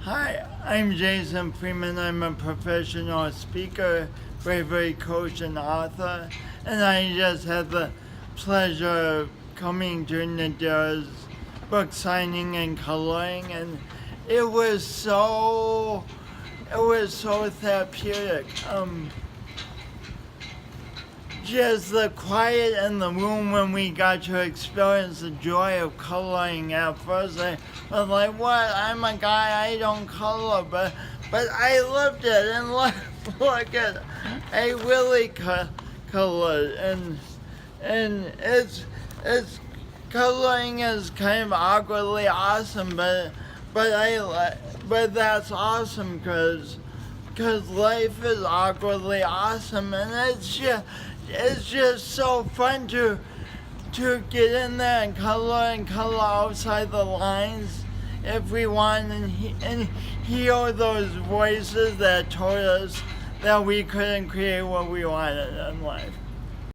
Hi, I'm Jason Freeman. I'm a professional speaker, bravery coach, and author. And I just had the pleasure of coming to Nadirah's book signing and coloring, and it was so therapeutic. Just the quiet in the room when we got to experience the joy of coloring. At first I was like, what? I'm a guy, I don't color, but I loved it, and look at, I really colored, and it's coloring is kind of awkwardly awesome, but that's awesome because life is awkwardly awesome, and it's just so fun to get in there and color outside the lines if we want, and hear those voices that told us that we couldn't create what we wanted in life.